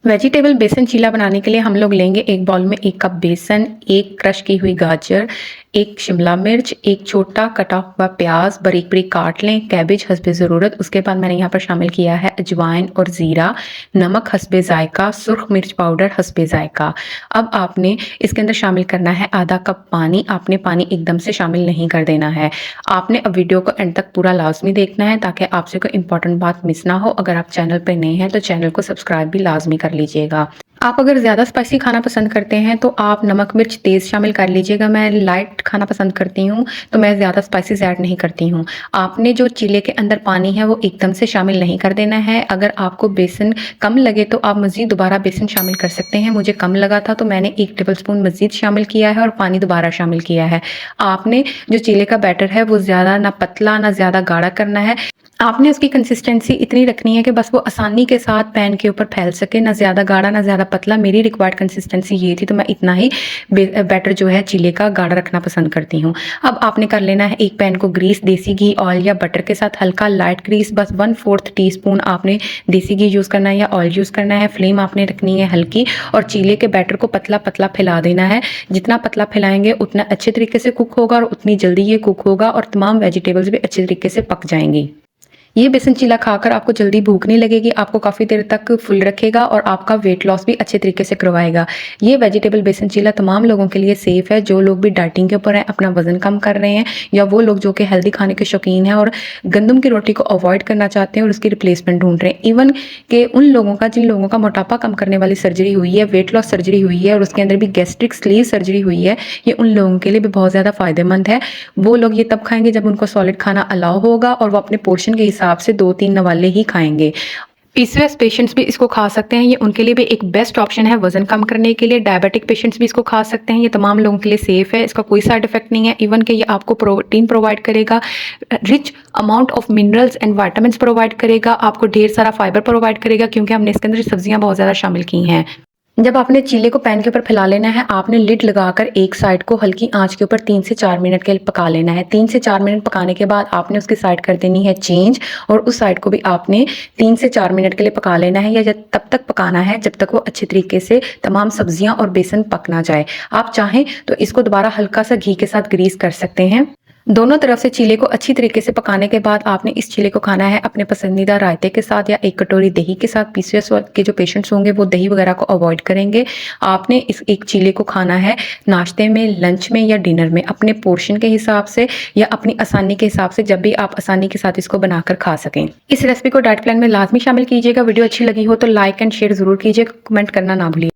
Vegetable बेसन चीला बनाने के लिए हम लोग लेंगे एक बाउल में 1 कप बेसन, 1 क्रश की हुई गाजर, 1 शिमला मिर्च, 1 छोटा कटा हुआ प्याज बारीक बारीक काट लें, कैबेज हस्बे ज़रूरत। उसके बाद मैंने यहाँ पर शामिल किया है अजवाइन और ज़ीरा, नमक हस्बे जायका, सुर्ख मिर्च पाउडर हस्बे जायका। अब आपने इसके अंदर शामिल करना है आधा कप पानी। आपने पानी एकदम से शामिल नहीं कर देना है। आपने अब वीडियो को एंड तक पूरा लाजमी देखना है ताकि आपसे कोई इंपॉर्टेंट बात मिस ना हो। अगर आप चैनल पर नए हैं तो चैनल को सब्सक्राइब भी लाजमी कर लीजिएगा। आप अगर ज़्यादा स्पाइसी खाना पसंद करते हैं तो आप नमक मिर्च तेज़ शामिल कर लीजिएगा। मैं लाइट खाना पसंद करती हूँ तो मैं ज़्यादा स्पाइसेस ऐड नहीं करती हूँ। आपने जो चीले के अंदर पानी है वो एकदम से शामिल नहीं कर देना है। अगर आपको बेसन कम लगे तो आप मज़ीद दोबारा बेसन शामिल कर सकते हैं। मुझे कम लगा था तो मैंने 1 टेबल स्पून मज़ीद शामिल किया है और पानी दोबारा शामिल किया है। आपने जो चीले का बैटर है वो ज़्यादा ना पतला ना ज़्यादा गाढ़ा करना है। आपने उसकी कंसिस्टेंसी इतनी रखनी है कि बस वो आसानी के साथ पैन के ऊपर फैल सके, ना ज़्यादा गाढ़ा ना ज़्यादा पतला। मेरी रिक्वायर्ड कंसिस्टेंसी ये थी तो मैं इतना ही बैटर जो है चीले का गाढ़ा रखना पसंद करती हूँ। अब आपने कर लेना है एक पैन को ग्रीस देसी घी ऑयल या बटर के साथ हल्का लाइट ग्रीस, बस 1/4 टीस्पून आपने देसी घी यूज़ करना है या ऑयल यूज़ करना है। फ्लेम आपने रखनी है हल्की और चीले के बैटर को पतला पतला फैला देना है। जितना पतला फैलाएंगे उतना अच्छे तरीके से कुक होगा और उतनी जल्दी ये कुक होगा और तमाम वेजिटेबल्स भी अच्छे तरीके से पक जाएंगी। ये बेसन चीला खाकर आपको जल्दी भूख नहीं लगेगी, आपको काफ़ी देर तक फुल रखेगा और आपका वेट लॉस भी अच्छे तरीके से करवाएगा। ये वेजिटेबल बेसन चीला तमाम लोगों के लिए सेफ़ है, जो लोग भी डाइटिंग के ऊपर हैं, अपना वज़न कम कर रहे हैं, या वो लोग जो कि हेल्दी खाने के शौकीन हैं और गंदम की रोटी को अवॉइड करना चाहते हैं और उसकी रिप्लेसमेंट ढूंढ रहे हैं। इवन के उन लोगों का जिन लोगों का मोटापा कम करने वाली सर्जरी हुई है, वेट लॉस सर्जरी हुई है और उसके अंदर भी गैस्ट्रिक स्लीव सर्जरी हुई है, ये उन लोगों के लिए भी बहुत ज़्यादा फ़ायदेमंद है। वो लोग ये तब खाएंगे जब उनको सॉलिड खाना अलाउ होगा और वो अपने पोर्शन के हिसाब से 2-3 वाले ही खाएंगे। पीसीओएस पेशेंट्स भी इसको खा सकते हैं, ये उनके लिए भी एक बेस्ट ऑप्शन है वजन कम करने के लिए। डायबिटिक पेशेंट्स भी इसको खा सकते हैं, ये तमाम लोगों के लिए सेफ है, इसका कोई साइड इफेक्ट नहीं है। इवन कि ये आपको प्रोटीन प्रोवाइड करेगा, rich amount of minerals and vitamins provide करेगा, आपको ढेर सारा फाइबर प्रोवाइड करेगा क्योंकि हमने इसके अंदर सब्जियां बहुत ज़्यादा शामिल की हैं। जब आपने चीले को पैन के ऊपर फैला लेना है, आपने लिड लगाकर एक साइड को हल्की आंच के ऊपर 3 से 4 मिनट के लिए पका लेना है। 3 से 4 मिनट पकाने के बाद आपने उसकी साइड कर देनी है चेंज और उस साइड को भी आपने 3 से 4 मिनट के लिए पका लेना है, या तब तक पकाना है जब तक वो अच्छे तरीके से तमाम सब्जियां और बेसन पक ना जाए। आप चाहें तो इसको दोबारा हल्का सा घी के साथ ग्रीस कर सकते हैं। दोनों तरफ से चीले को अच्छी तरीके से पकाने के बाद आपने इस चीले को खाना है अपने पसंदीदा रायते के साथ या 1 कटोरी दही के साथ। पीसीओएस के जो पेशेंट्स होंगे वो दही वगैरह को अवॉइड करेंगे। आपने इस एक चीले को खाना है नाश्ते में, लंच में या डिनर में, अपने पोर्शन के हिसाब से या अपनी आसानी के हिसाब से, जब भी आप आसानी के साथ इसको बनाकर खा सकें। इस रेसिपी को डाइट प्लान में लाजमी शामिल कीजिएगा। वीडियो अच्छी लगी हो तो लाइक एंड शेयर ज़रूर कीजिएगा, कमेंट करना ना भूलिए।